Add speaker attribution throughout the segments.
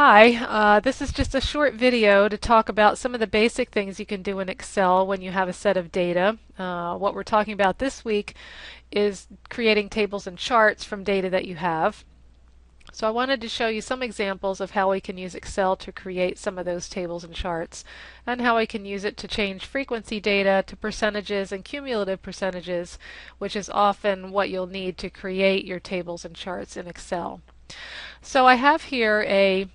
Speaker 1: Hi, this is just a short video to talk about some of the basic things you can do in Excel when you have a set of data. What we're talking about this week is creating tables and charts from data that you have. So I wanted to show you some examples of how we can use Excel to create some of those tables and charts, and how we can use it to change frequency data to percentages and cumulative percentages, which is often what you'll need to create your tables and charts in Excel. So I have here a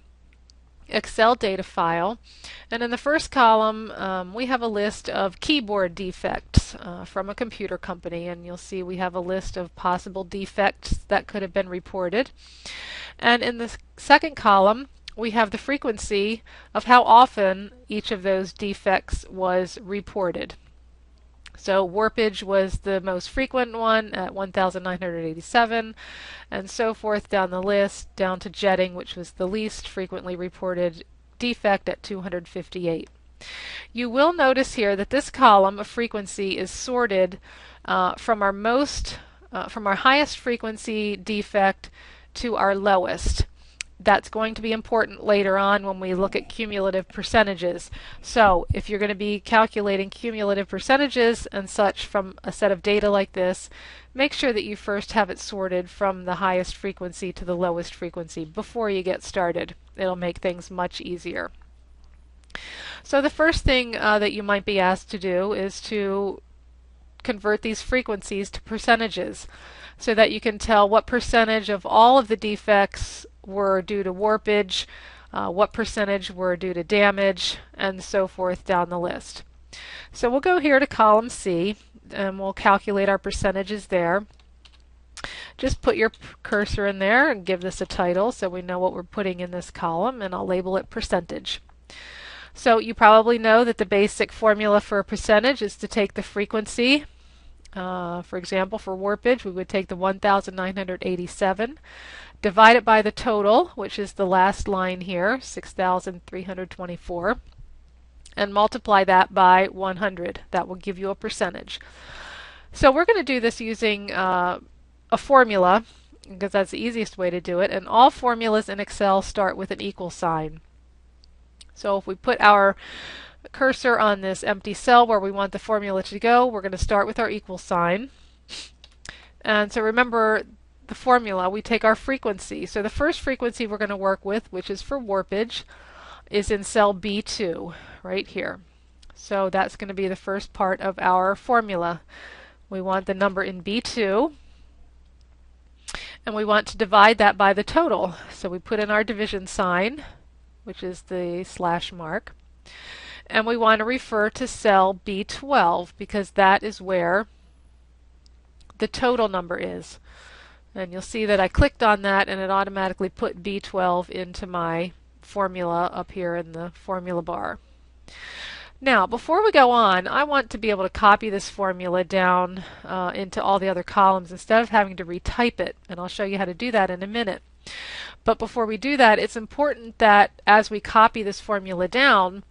Speaker 1: Excel data file, and in the first column we have a list of keyboard defects from a computer company, and you'll see we have a list of possible defects that could have been reported. And in the second column we have the frequency of how often each of those defects was reported. So warpage was the most frequent one at 1,987, and so forth down the list, down to jetting, which was the least frequently reported defect at 258. You will notice here that this column of frequency is sorted from our highest frequency defect to our lowest. That's going to be important later on when we look at cumulative percentages. So if you're going to be calculating cumulative percentages and such from a set of data like this, make sure that you first have it sorted from the highest frequency to the lowest frequency before you get started. It'll make things much easier. So the first thing that you might be asked to do is to convert these frequencies to percentages, so that you can tell what percentage of all of the defects were due to warpage, what percentage were due to damage, and so forth down the list. So we'll go here to column C, and we'll calculate our percentages there. Just put your cursor in there and give this a title so we know what we're putting in this column, and I'll label it percentage. So you probably know that the basic formula for a percentage is to take the frequency. For example, for warpage, we would take the 1,987, divide it by the total, which is the last line here, 6,324, and multiply that by 100. That will give you a percentage. So we're going to do this using a formula, because that's the easiest way to do it, and all formulas in Excel start with an equal sign. So if we put our cursor on this empty cell where we want the formula to go, we're going to start with our equal sign. And so remember the formula, we take our frequency. So the first frequency we're going to work with, which is for warpage, is in cell B2 right here. So that's going to be the first part of our formula. We want the number in B2, and we want to divide that by the total. So we put in our division sign, which is the slash mark. And we want to refer to cell B12 because that is where the total number is. And you'll see that I clicked on that and it automatically put B12 into my formula up here in the formula bar. Now, before we go on, I want to be able to copy this formula down into all the other columns instead of having to retype it. And I'll show you how to do that in a minute. But before we do that, it's important that as we copy this formula down,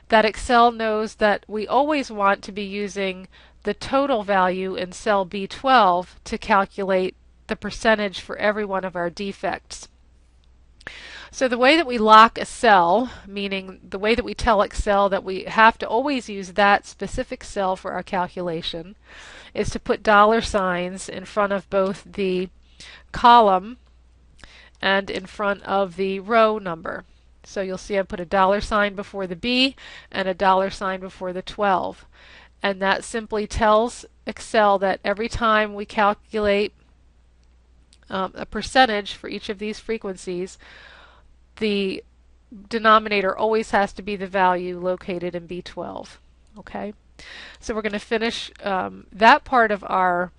Speaker 1: that Excel knows that we always want to be using the total value in cell B12 to calculate the percentage for every one of our defects. So the way that we lock a cell, meaning the way that we tell Excel that we have to always use that specific cell for our calculation, is to put dollar signs in front of both the column and in front of the row number. So you'll see I put a dollar sign before the B and a dollar sign before the 12. And that simply tells Excel that every time we calculate a percentage for each of these frequencies, the denominator always has to be the value located in B12. Okay? So we're going to finish that part of our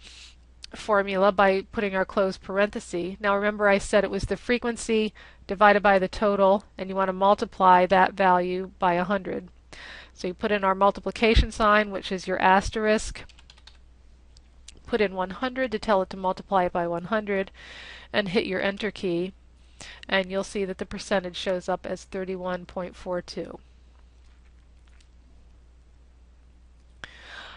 Speaker 1: formula by putting our closed parenthesis. Now remember I said it was the frequency divided by the total, and you want to multiply that value by 100. So you put in our multiplication sign, which is your asterisk, put in 100 to tell it to multiply it by 100, and hit your enter key, and you'll see that the percentage shows up as 31.42.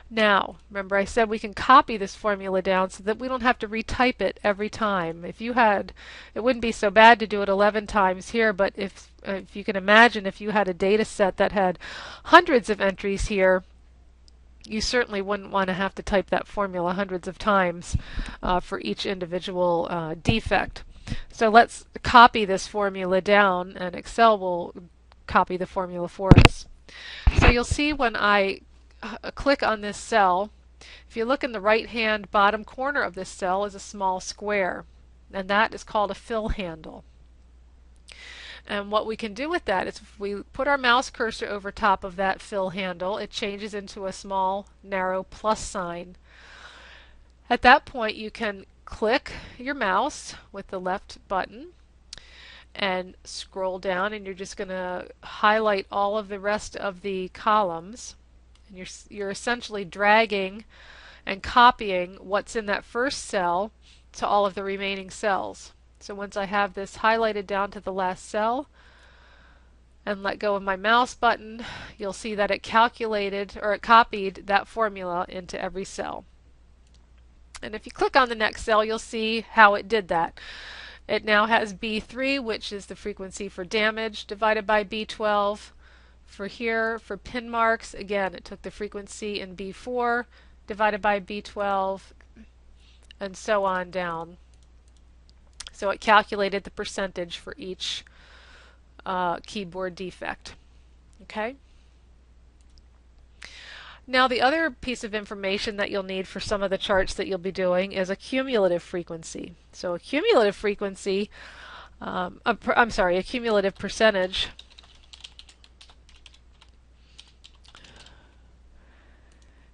Speaker 1: Now, remember I said we can copy this formula down so that we don't have to retype it every time. If you had, it wouldn't be so bad to do it 11 times here, but if you can imagine if you had a data set that had hundreds of entries here, you certainly wouldn't want to have to type that formula hundreds of times for each individual defect. So let's copy this formula down, and Excel will copy the formula for us. So you'll see when I click on this cell, if you look in the right-hand bottom corner of this cell is a small square, and that is called a fill handle. And what we can do with that is if we put our mouse cursor over top of that fill handle, it changes into a small narrow plus sign. At that point you can click your mouse with the left button and scroll down, and you're just going to highlight all of the rest of the columns. And you're essentially dragging and copying what's in that first cell to all of the remaining cells. So once I have this highlighted down to the last cell and let go of my mouse button, you'll see that it calculated, or it copied that formula into every cell. And if you click on the next cell, you'll see how it did that. It now has B3, which is the frequency for damage, divided by B12. For here, for pin marks, again, it took the frequency in B4 divided by B12, and so on down. So it calculated the percentage for each keyboard defect. Okay. Now the other piece of information that you'll need for some of the charts that you'll be doing is a cumulative frequency. So a cumulative frequency, a cumulative percentage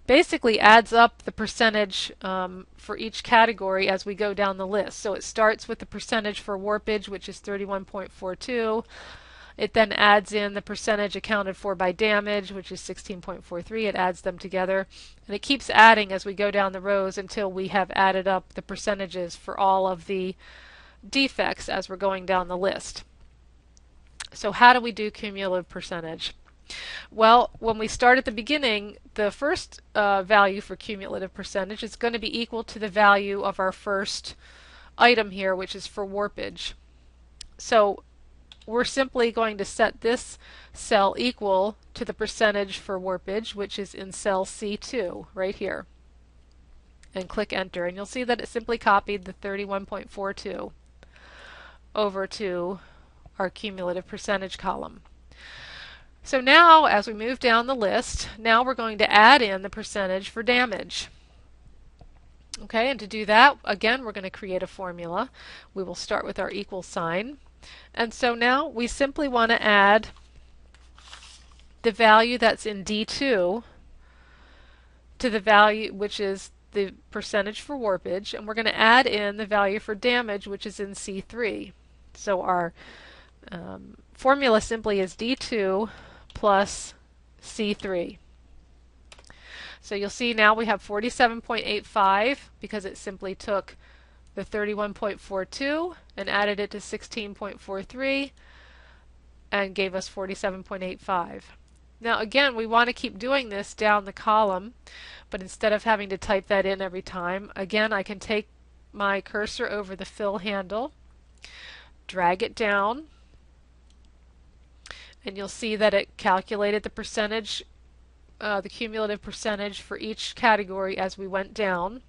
Speaker 1: basically adds up the percentage for each category as we go down the list. So it starts with the percentage for warpage, which is 31.42. It then adds in the percentage accounted for by damage, which is 16.43. It adds them together, and it keeps adding as we go down the rows until we have added up the percentages for all of the defects as we're going down the list. So how do we do cumulative percentage? Well, when we start at the beginning, the first value for cumulative percentage is going to be equal to the value of our first item here, which is for warpage. So we're simply going to set this cell equal to the percentage for warpage, which is in cell C2 right here, and click enter, and you'll see that it simply copied the 31.42 over to our cumulative percentage column. So now as we move down the list, now we're going to add in the percentage for damage. Okay, and to do that, again, we're going to create a formula. We will start with our equal sign. And so now we simply want to add the value that's in D2 to the value which is the percentage for warpage, and we're going to add in the value for damage, which is in C3. So our formula simply is D2 plus C3. So you'll see now we have 47.85 because it simply took the 31.42 and added it to 16.43 and gave us 47.85. Now again, we want to keep doing this down the column, but instead of having to type that in every time, again I can take my cursor over the fill handle, drag it down, and you'll see that it calculated the percentage, the cumulative percentage for each category as we went down.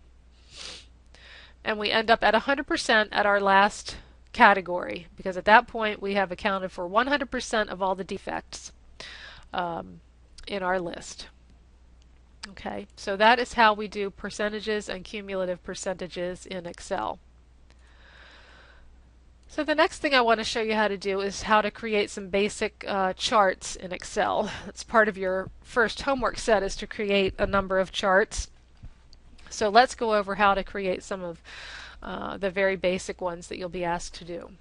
Speaker 1: And we end up at 100% at our last category, because at that point we have accounted for 100% of all the defects in our list. Okay, so that is how we do percentages and cumulative percentages in Excel. So the next thing I want to show you how to do is how to create some basic charts in Excel. That's part of your first homework set, is to create a number of charts. So let's go over how to create some of the very basic ones that you'll be asked to do.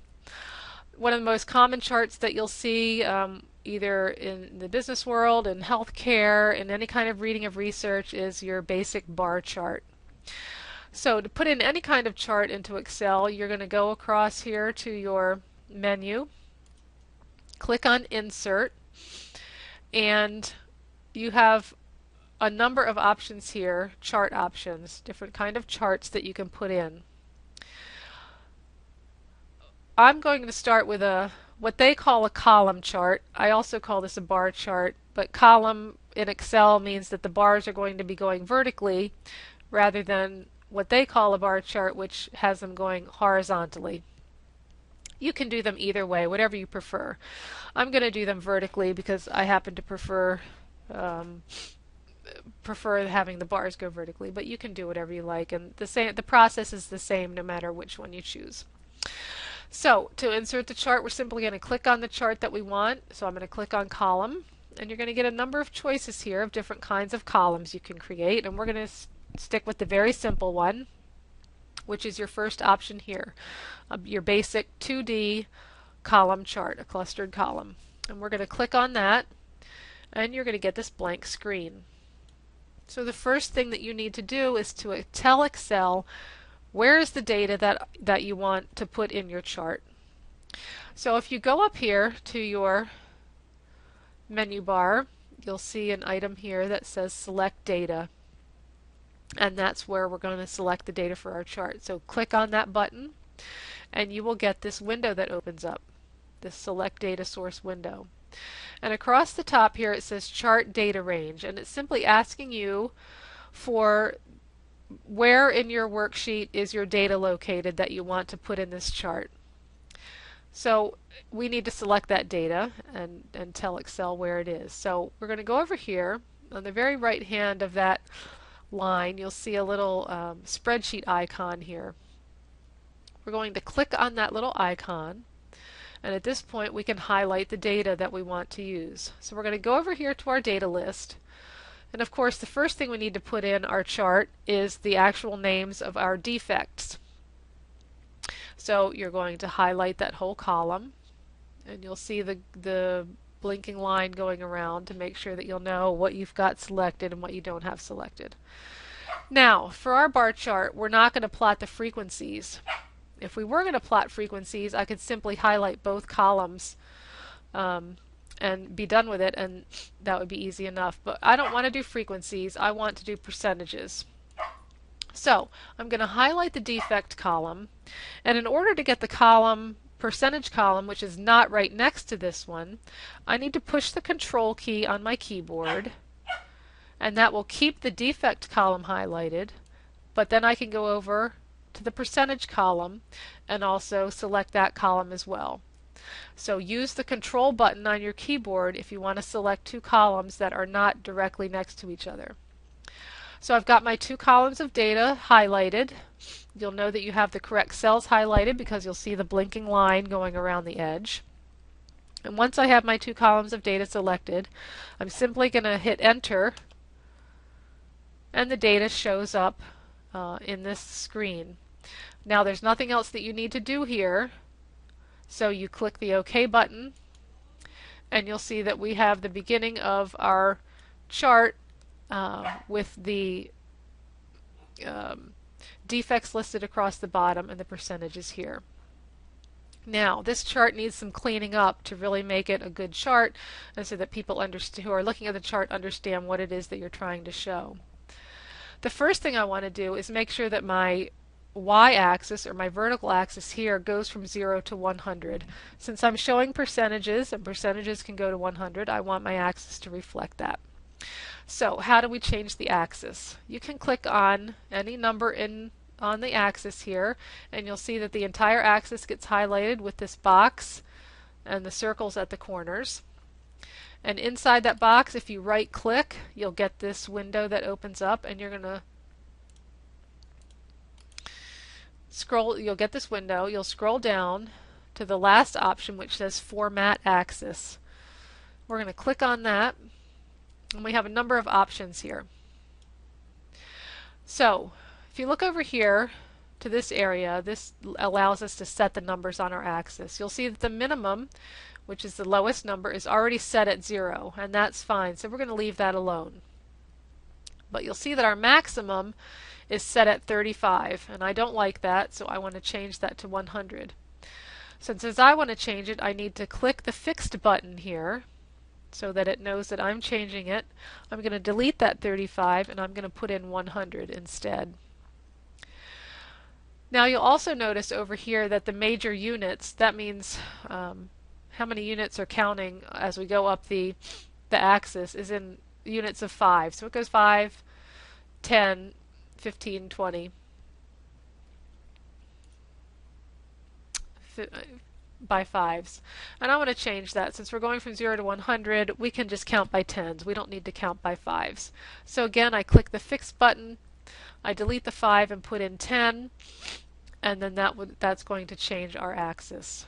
Speaker 1: One of the most common charts that you'll see either in the business world, in healthcare, in any kind of reading of research, is your basic bar chart. So to put in any kind of chart into Excel, you're going to go across here to your menu, click on Insert, and you have a number of options here, chart options, different kind of charts that you can put in. I'm going to start with what they call a column chart. I also call this a bar chart, but column in Excel means that the bars are going to be going vertically rather than what they call a bar chart, which has them going horizontally. You can do them either way, whatever you prefer. I'm going to do them vertically because I happen to prefer having the bars go vertically, but you can do whatever you like, and the process is the same no matter which one you choose. So to insert the chart, we're simply going to click on the chart that we want. So I'm going to click on column, and you're going to get a number of choices here of different kinds of columns you can create, and we're going to stick with the very simple one, which is your first option here, your basic 2D column chart, a clustered column. And we're going to click on that, and you're going to get this blank screen. So the first thing that you need to do is to tell Excel where is the data that you want to put in your chart. So if you go up here to your menu bar, you'll see an item here that says Select Data. And that's where we're going to select the data for our chart. So click on that button, and you will get this window that opens up, this Select Data Source window. And across the top here it says Chart Data Range, and it's simply asking you for where in your worksheet is your data located that you want to put in this chart. So we need to select that data and tell Excel where it is. So we're going to go over here. On the very right hand of that line, you'll see a little spreadsheet icon here. We're going to click on that little icon, and at this point we can highlight the data that we want to use. So we're going to go over here to our data list. And of course, the first thing we need to put in our chart is the actual names of our defects. So you're going to highlight that whole column, and you'll see the blinking line going around to make sure that you'll know what you've got selected and what you don't have selected. Now, for our bar chart, we're not going to plot the frequencies. If we were going to plot frequencies, I could simply highlight both columns and be done with it, and that would be easy enough. But I don't want to do frequencies, I want to do percentages. So I'm going to highlight the defect column, and in order to get the percentage column, which is not right next to this one, I need to push the Control key on my keyboard, and that will keep the defect column highlighted, but then I can go over to the percentage column and also select that column as well. So use the Control button on your keyboard if you want to select two columns that are not directly next to each other. So I've got my two columns of data highlighted. You'll know that you have the correct cells highlighted because you'll see the blinking line going around the edge. And once I have my two columns of data selected, I'm simply going to hit Enter, and the data shows up in this screen. Now there's nothing else that you need to do here. So you click the OK button, and you'll see that we have the beginning of our chart with the defects listed across the bottom and the percentages here. Now this chart needs some cleaning up to really make it a good chart, and so that people who are looking at the chart understand what it is that you're trying to show. The first thing I want to do is make sure that my y-axis, or my vertical axis here, goes from 0 to 100. Since I'm showing percentages, and percentages can go to 100, I want my axis to reflect that. So how do we change the axis? You can click on any number on the axis here, and you'll see that the entire axis gets highlighted with this box and the circles at the corners. And inside that box, if you right click, you'll get this window that opens up, and you're going to you'll get this window. You'll scroll down to the last option, which says Format Axis. We're going to click on that, and we have a number of options here. So if you look over here to this area, this allows us to set the numbers on our axis. You'll see that the minimum, which is the lowest number, is already set at 0, and that's fine, so we're going to leave that alone. But you'll see that our maximum is set at 35, and I don't like that, so I want to change that to 100. Since as I want to change it, I need to click the fixed button here, so that it knows that I'm changing it. I'm going to delete that 35 and I'm going to put in 100 instead. Now you'll also notice over here that the major units, that means how many units are counting as we go up the axis, is in units of 5. So it goes 5, 10, 15, 20. By fives. And I want to change that. Since we're going from 0 to 100, we can just count by tens. We don't need to count by fives. So again, I click the Fix button, I delete the 5 and put in 10, and then that's going to change our axis.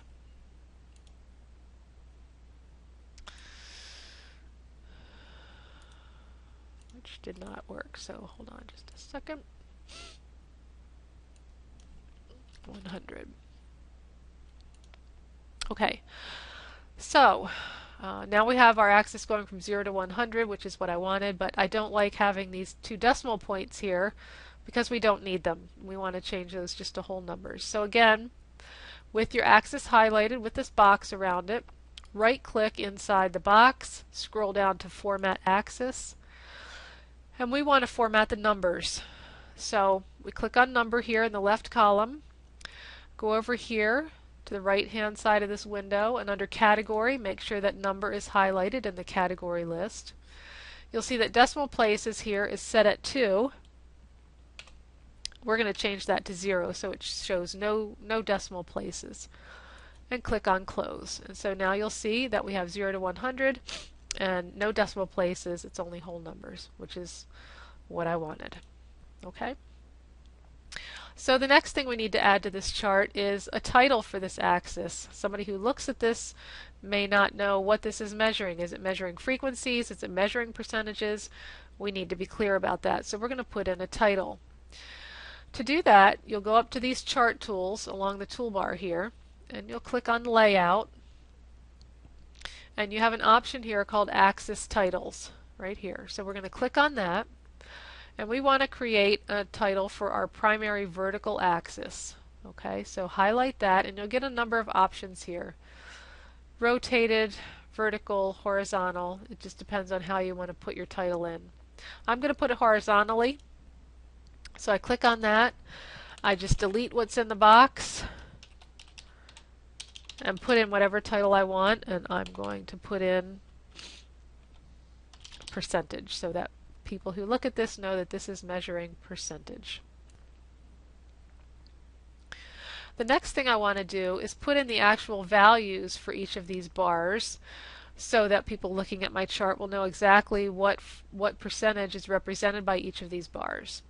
Speaker 1: Which did not work, so hold on just a second. 100. Okay, so now we have our axis going from 0 to 100, which is what I wanted, but I don't like having these 2 decimal points here because we don't need them. We want to change those just to whole numbers. So again, with your axis highlighted with this box around it, right-click inside the box, scroll down to Format Axis, and we want to format the numbers. So we click on Number here in the left column, go over here to the right hand side of this window, and under Category, make sure that Number is highlighted in the category list. You'll see that decimal places here is set at 2. We're going to change that to 0 so it shows no decimal places. And click on Close. And so now you'll see that we have 0 to 100 and no decimal places. It's only whole numbers, which is what I wanted. Okay? So the next thing we need to add to this chart is a title for this axis. Somebody who looks at this may not know what this is measuring. Is it measuring frequencies? Is it measuring percentages? We need to be clear about that. So we're going to put in a title. To do that, you'll go up to these chart tools along the toolbar here, and you'll click on Layout. And you have an option here called Axis Titles right here. So we're going to click on that. And we want to create a title for our primary vertical axis. Okay, so highlight that and you'll get a number of options here. Rotated, vertical, horizontal. It just depends on how you want to put your title in. I'm going to put it horizontally. So I click on that. I just delete what's in the box and put in whatever title I want, and I'm going to put in percentage so that people who look at this know that this is measuring percentage. The next thing I want to do is put in the actual values for each of these bars so that people looking at my chart will know exactly what percentage is represented by each of these bars.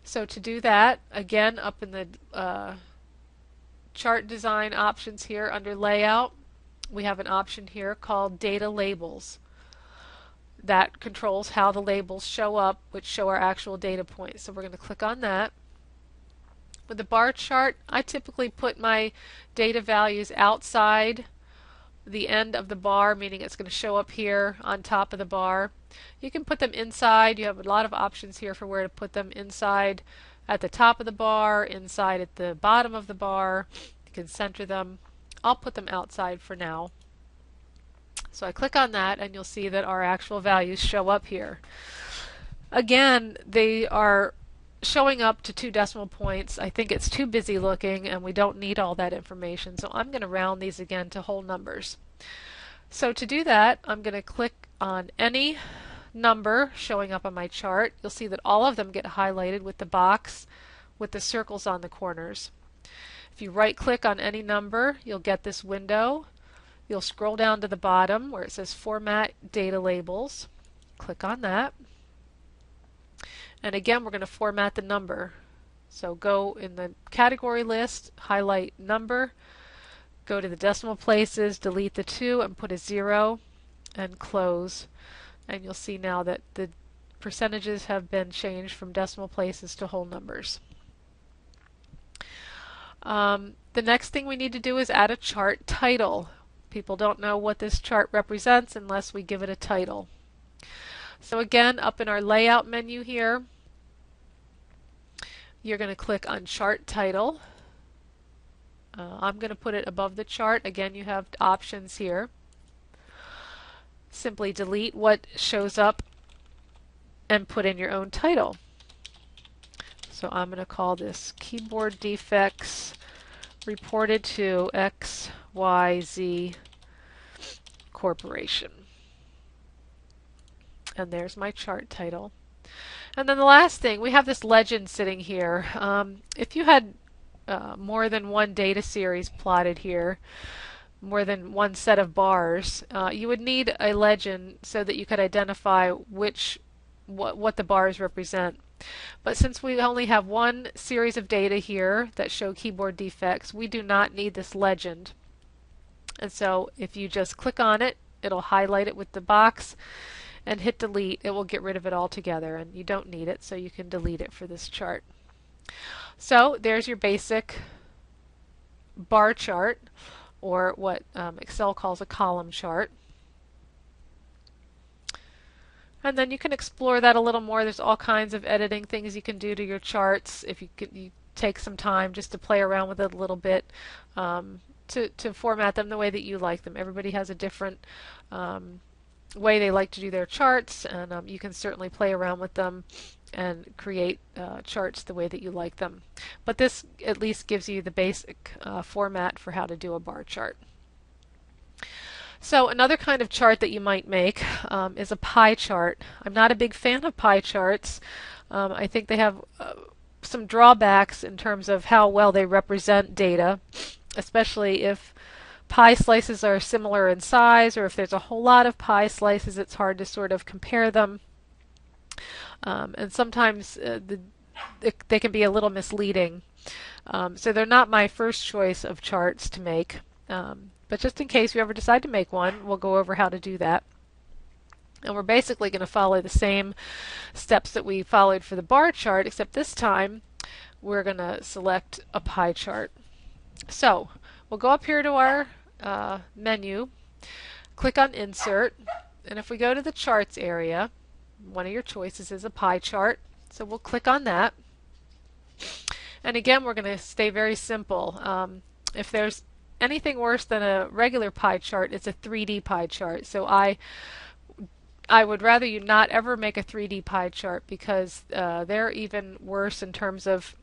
Speaker 1: So to do that, again, up in the chart design options here under Layout, we have an option here called Data Labels. That controls how the labels show up, which show our actual data points. So we're going to click on that. With the bar chart, I typically put my data values outside the end of the bar, meaning it's going to show up here on top of the bar. You can put them inside. You have a lot of options here for where to put them: inside at the top of the bar, inside at the bottom of the bar. You can center them. I'll put them outside for now. So I click on that and you'll see that our actual values show up here. Again, they are showing up to 2 decimal points. I think it's too busy looking and we don't need all that information, so I'm going to round these again to whole numbers. So to do that, I'm going to click on any number showing up on my chart. You'll see that all of them get highlighted with the box with the circles on the corners. If you right click on any number, you'll get this window. You'll scroll down to the bottom where it says Format Data Labels. Click on that. And again, we're going to format the number. So go in the category list, highlight number, go to the decimal places, delete the 2 and put a 0, and close. And you'll see now that the percentages have been changed from decimal places to whole numbers. The next thing we need to do is add a chart title. People don't know what this chart represents unless we give it a title. So again, up in our Layout menu here, you're going to click on Chart Title. I'm going to put it above the chart. Again, you have options here. simply delete what shows up and put in your own title. So I'm going to call this keyboard defects reported to XYZ Corporation. And there's my chart title. And then the last thing, we have this legend sitting here. If you had more than one data series plotted here, more than one set of bars, you would need a legend so that you could identify what the bars represent. But since we only have one series of data here that show keyboard defects, we do not need this legend. And so if you just click on it, it'll highlight it with the box, and hit delete. It will get rid of it altogether, and you don't need it, so you can delete it for this chart. So there's your basic bar chart, or what Excel calls a column chart. And then you can explore that a little more. There's all kinds of editing things you can do to your charts if you take some time just to play around with it a little bit, to format them the way that you like them. Everybody has a different way they like to do their charts, and you can certainly play around with them and create charts the way that you like them. But this at least gives you the basic format for how to do a bar chart. So another kind of chart that you might make is a pie chart. I'm not a big fan of pie charts. I think they have some drawbacks in terms of how well they represent data, especially if pie slices are similar in size, or if there's a whole lot of pie slices, it's hard to sort of compare them. And sometimes they can be a little misleading. So they're not my first choice of charts to make. But just in case you ever decide to make one, we'll go over how to do that. And we're basically going to follow the same steps that we followed for the bar chart, except this time we're going to select a pie chart. So we'll go up here to our menu, click on Insert, and if we go to the Charts area, one of your choices is a pie chart. So we'll click on that. And again, we're going to stay very simple. If there's anything worse than a regular pie chart, it's a 3D pie chart. So I would rather you not ever make a 3D pie chart, because they're even worse in terms of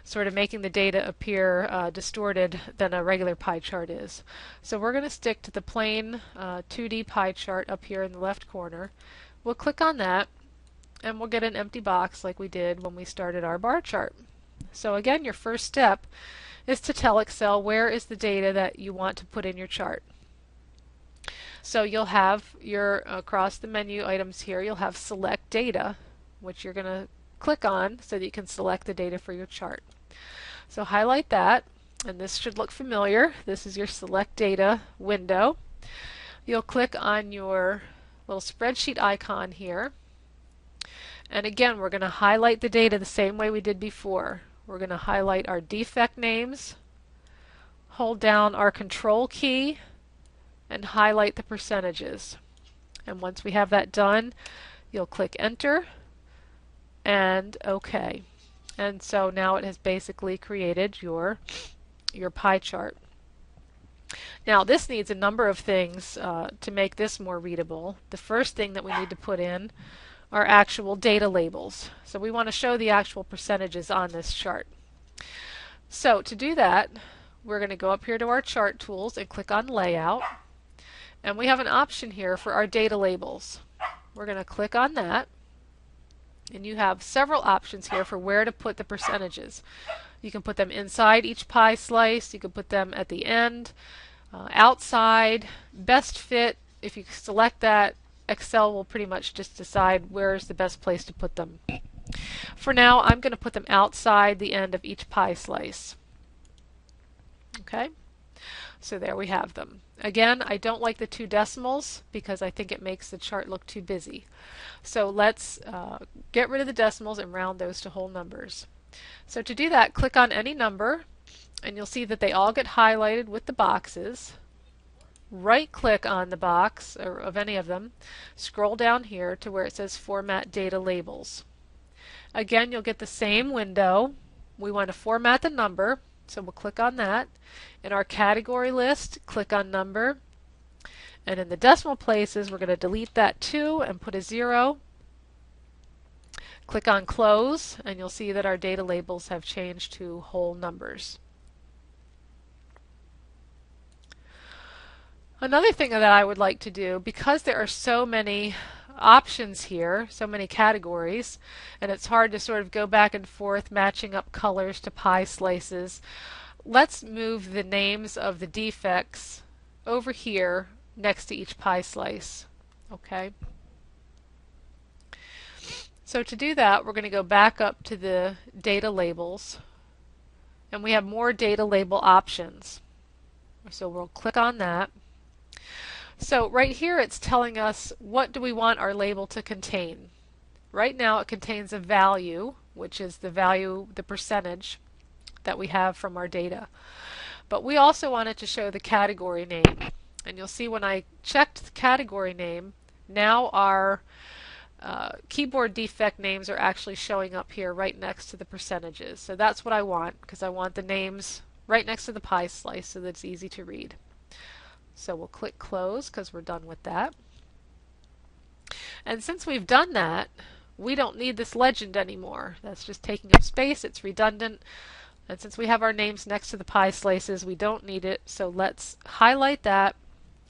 Speaker 1: sort of making the data appear distorted than a regular pie chart is. So we're going to stick to the plain 2D pie chart up here in the left corner. We'll click on that, and we'll get an empty box like we did when we started our bar chart. So again, your first step is to tell Excel where is the data that you want to put in your chart. So you'll have your across the menu items here, you'll have Select Data, which you're going to click on so that you can select the data for your chart. So highlight that, and this should look familiar. This is your Select Data window. You'll click on your little spreadsheet icon here, and again we're going to highlight the data the same way we did before. We're going to highlight our defect names, hold down our Control key, and highlight the percentages. And once we have that done, you'll click Enter and OK. And so now it has basically created your pie chart. Now this needs a number of things to make this more readable. The first thing that we need to put in are actual data labels. So we want to show the actual percentages on this chart. So to do that, we're going to go up here to our chart tools and click on Layout. And we have an option here for our data labels. We're going to click on that. And you have several options here for where to put the percentages. You can put them inside each pie slice. You can put them at the end, outside, best fit. If you select that, Excel will pretty much just decide where is the best place to put them. For now, I'm going to put them outside the end of each pie slice. Okay, so there we have them. Again, I don't like the 2 decimals because I think it makes the chart look too busy. So let's get rid of the decimals and round those to whole numbers. So to do that, click on any number, and you'll see that they all get highlighted with the boxes. Right-click on the box, or of any of them, scroll down here to where it says Format Data Labels. Again, you'll get the same window. We want to format the number, so we'll click on that. In our category list, click on Number, And in the decimal places, we're going to delete that 2 and put a 0. Click on Close, and you'll see that our data labels have changed to whole numbers. Another thing that I would like to do, because there are so many options here, so many categories, and it's hard to sort of go back and forth matching up colors to pie slices, let's move the names of the defects over here next to each pie slice. Okay. So to do that, we're going to go back up to the data labels, and we have more data label options. So we'll click on that. So right here it's telling us what do we want our label to contain. Right now it contains a value, which is the value, the percentage that we have from our data. But we also want it to show the category name. And you'll see when I checked the category name, now our keyboard defect names are actually showing up here right next to the percentages. So that's what I want, because I want the names right next to the pie slice so that it's easy to read. So we'll click Close because we're done with that. And since we've done that, we don't need this legend anymore. That's just taking up space. It's redundant. And since we have our names next to the pie slices, we don't need it. So let's highlight that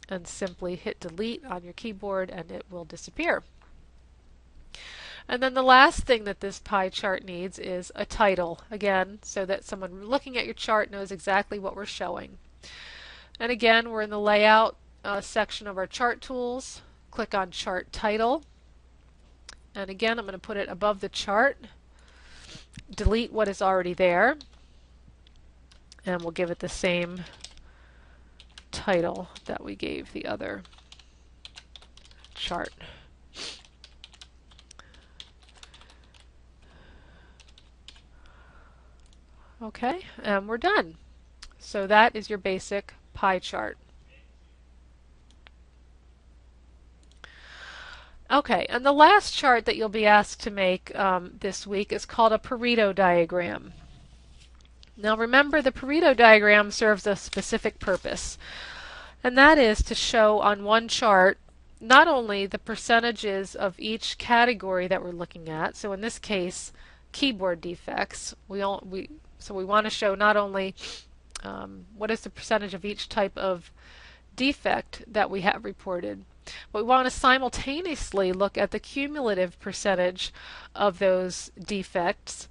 Speaker 1: and simply hit Delete on your keyboard and it will disappear. And then the last thing that this pie chart needs is a title, again, so that someone looking at your chart knows exactly what we're showing. And again, we're in the Layout section of our chart tools. Click on Chart Title. And again, I'm going to put it above the chart. Delete what is already there. And we'll give it the same title that we gave the other chart. Okay, and we're done. So that is your basic pie chart. Okay, and the last chart that you'll be asked to make this week is called a Pareto diagram. Now remember, the Pareto diagram serves a specific purpose, and that is to show on one chart not only the percentages of each category that we're looking at, so in this case keyboard defects, so we want to show not only what is the percentage of each type of defect that we have reported, but we want to simultaneously look at the cumulative percentage of those defects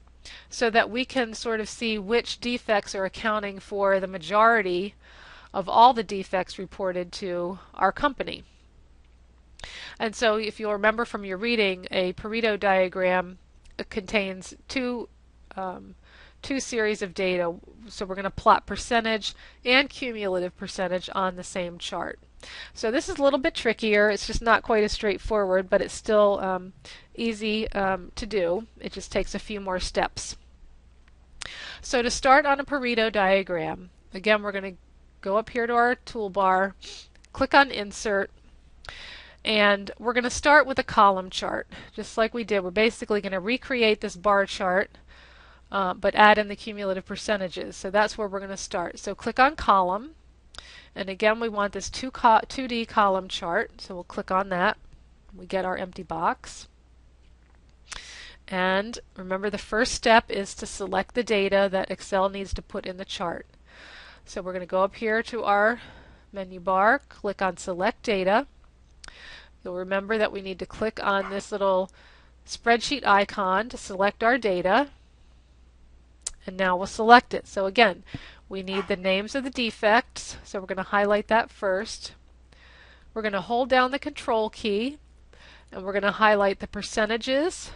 Speaker 1: so that we can sort of see which defects are accounting for the majority of all the defects reported to our company. And so if you'll remember from your reading, a Pareto diagram contains two series of data. So we're going to plot percentage and cumulative percentage on the same chart. So this is a little bit trickier. It's just not quite as straightforward, but it's still easy to do. It just takes a few more steps. So to start on a Pareto diagram, again, we're going to go up here to our toolbar, click on Insert, and we're going to start with a column chart. Just like we did, we're basically going to recreate this bar chart, but add in the cumulative percentages. So that's where we're going to start. So click on Column, and again we want this 2D column chart, so we'll click on that. We get our empty box. And remember, the first step is to select the data that Excel needs to put in the chart. So we're going to go up here to our menu bar, click on Select Data. You'll remember that we need to click on this little spreadsheet icon to select our data. And now we'll select it. So again, we need the names of the defects, so we're going to highlight that first. We're going to hold down the Control key, and we're going to highlight the percentages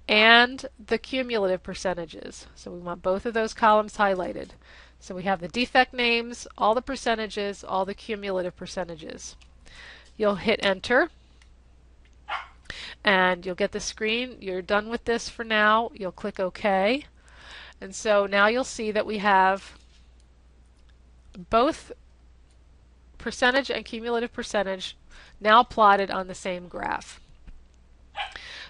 Speaker 1: and the cumulative percentages. So we want both of those columns highlighted. So we have the defect names, all the percentages, all the cumulative percentages. You'll hit Enter, and you'll get the screen. You're done with this for now. You'll click OK. And so now you'll see that we have both percentage and cumulative percentage now plotted on the same graph.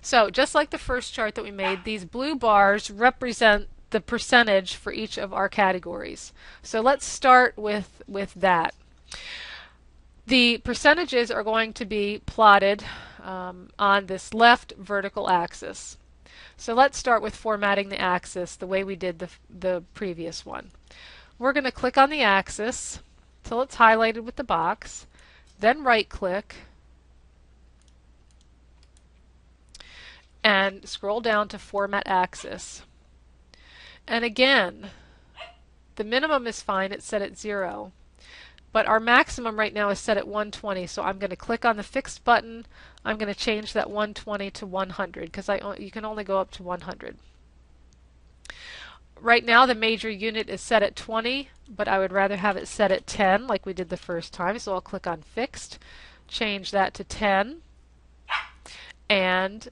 Speaker 1: So just like the first chart that we made, these blue bars represent the percentage for each of our categories. So let's start with that. The percentages are going to be plotted on this left vertical axis. So let's start with formatting the axis the way we did the previous one. We're going to click on the axis till it's highlighted with the box, then right click and scroll down to Format Axis. And again, the minimum is fine, it's set at 0. But our maximum right now is set at 120, so I'm going to click on the fixed button. I'm going to change that 120 to 100 because you can only go up to 100. Right now the major unit is set at 20, but I would rather have it set at 10 like we did the first time, so I'll click on Fixed, change that to 10, and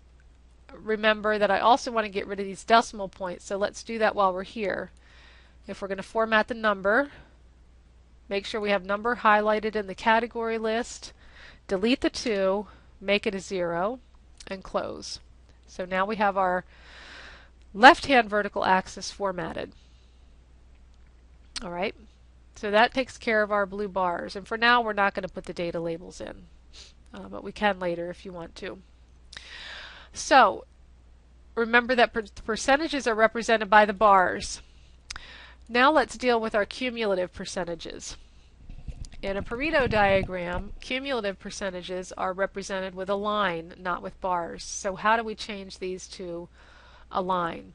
Speaker 1: remember that I also want to get rid of these decimal points, so let's do that while we're here. If we're going to format the number, make sure we have number highlighted in the category list, delete the 2, make it a 0, and close. So now we have our left-hand vertical axis formatted. Alright, so that takes care of our blue bars, and for now we're not going to put the data labels in, but we can later if you want to. So remember that percentages are represented by the bars. Now let's deal with our cumulative percentages. In a Pareto diagram, cumulative percentages are represented with a line, not with bars. So how do we change these to a line?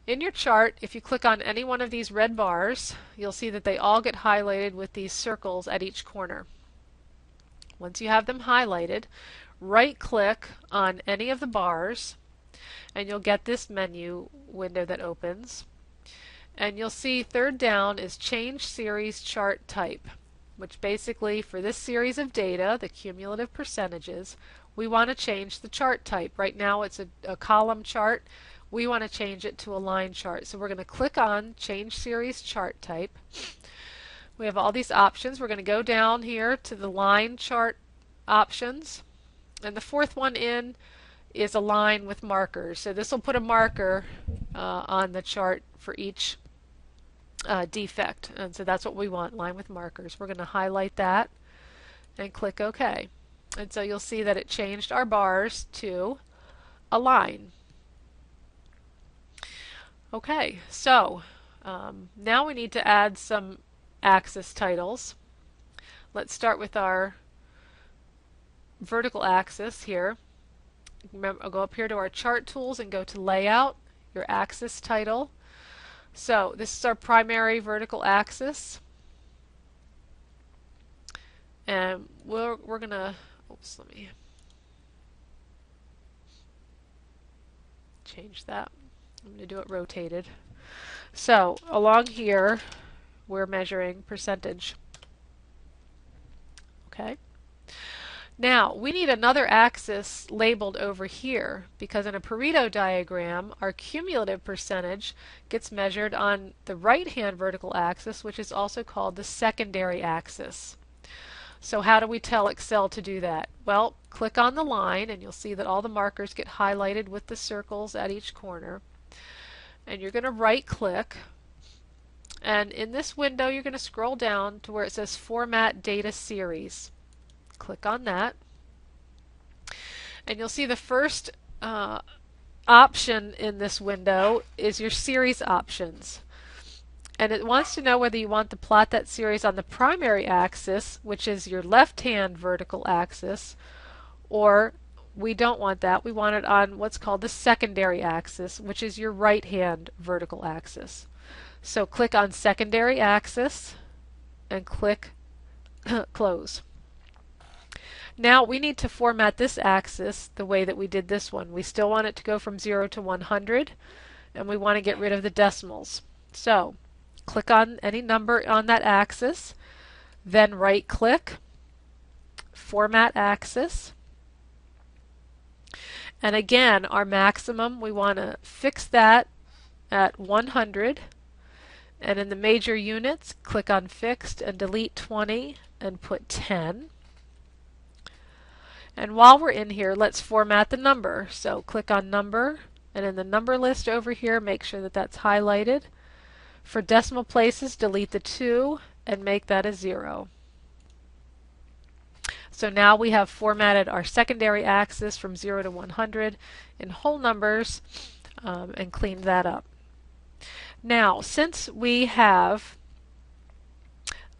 Speaker 1: In your chart, if you click on any one of these red bars, you'll see that they all get highlighted with these circles at each corner. Once you have them highlighted, right-click on any of the bars, and you'll get this menu window that opens. And you'll see third down is Change Series Chart Type, which basically for this series of data, the cumulative percentages, we want to change the chart type. Right now it's a column chart. We want to change it to a line chart. So we're going to click on Change Series Chart Type. We have all these options. We're going to go down here to the line chart options. And the fourth one in is a line with markers. So this will put a marker on the chart for each defect. And so that's what we want, line with markers. We're going to highlight that and click OK. And so you'll see that it changed our bars to a line. Okay, so now we need to add some axis titles. Let's start with our vertical axis here. Remember, I'll go up here to our chart tools and go to Layout, your axis title. So this is our primary vertical axis, and we're gonna, oops, let me change that. I'm going to do it rotated. So along here we're measuring percentage. Okay. Now we need another axis labeled over here because in a Pareto diagram our cumulative percentage gets measured on the right-hand vertical axis, which is also called the secondary axis. So how do we tell Excel to do that? Well, click on the line and you'll see that all the markers get highlighted with the circles at each corner. And you're going to right click, and in this window you're going to scroll down to where it says Format Data Series. Click on that, and you'll see the first option in this window is your series options. And it wants to know whether you want to plot that series on the primary axis, which is your left-hand vertical axis, or we don't want that. We want it on what's called the secondary axis, which is your right-hand vertical axis. So click on Secondary Axis and click Close. Now we need to format this axis the way that we did this one. We still want it to go from 0 to 100, and we want to get rid of the decimals. So click on any number on that axis, then right-click, Format Axis. And again, our maximum, we want to fix that at 100. And in the major units, click on Fixed and delete 20 and put 10. And while we're in here, let's format the number. So click on Number, and in the number list over here, make sure that that's highlighted. For decimal places, delete the 2 and make that a 0. So now we have formatted our secondary axis from 0 to 100 in whole numbers and cleaned that up. Now, since we have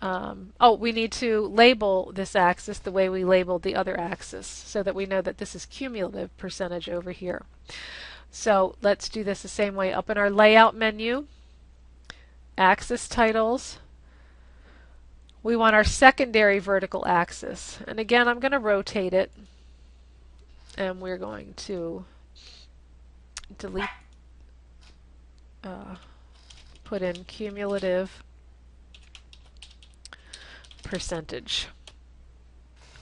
Speaker 1: we need to label this axis the way we labeled the other axis so that we know that this is cumulative percentage over here. So let's do this the same way. Up in our layout menu, axis titles, we want our secondary vertical axis. And again, I'm going to rotate it, and we're going to delete, put in cumulative percentage.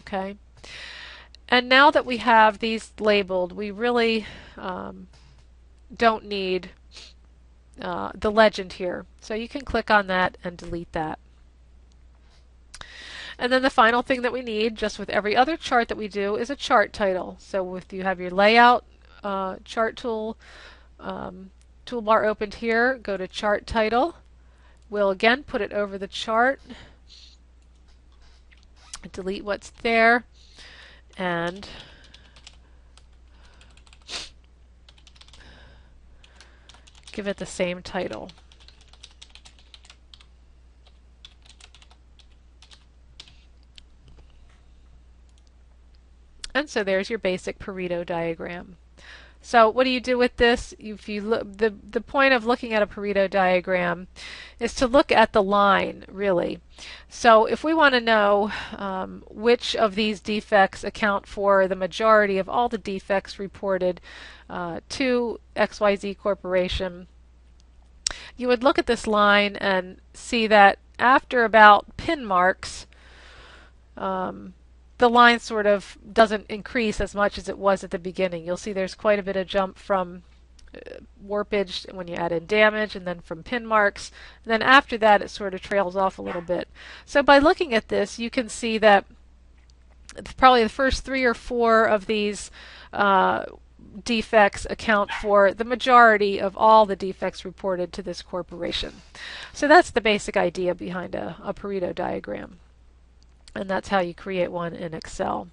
Speaker 1: Okay. And now that we have these labeled, we really don't need the legend here. So you can click on that and delete that. And then the final thing that we need, just with every other chart that we do, is a chart title. So if you have your layout chart toolbar opened here, go to chart title. We'll again put it over the chart, delete what's there, and give it the same title. And so there's your basic Pareto diagram. So what do you do with this? If you look, the point of looking at a Pareto diagram is to look at the line, really. So if we want to know which of these defects account for the majority of all the defects reported to XYZ Corporation, you would look at this line and see that after about pin marks, the line sort of doesn't increase as much as it was at the beginning. You'll see there's quite a bit of jump from warpage when you add in damage, and then from pin marks. And then after that, it sort of trails off a little bit. So by looking at this, you can see that probably the first 3 or 4 of these defects account for the majority of all the defects reported to this corporation. So that's the basic idea behind a Pareto diagram. And that's how you create one in Excel.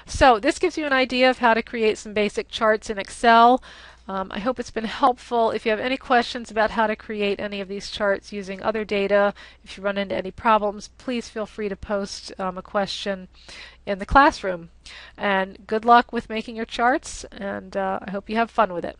Speaker 1: So this gives you an idea of how to create some basic charts in Excel. I hope it's been helpful. If you have any questions about how to create any of these charts using other data, if you run into any problems, please feel free to post a question in the classroom. And good luck with making your charts, and I hope you have fun with it.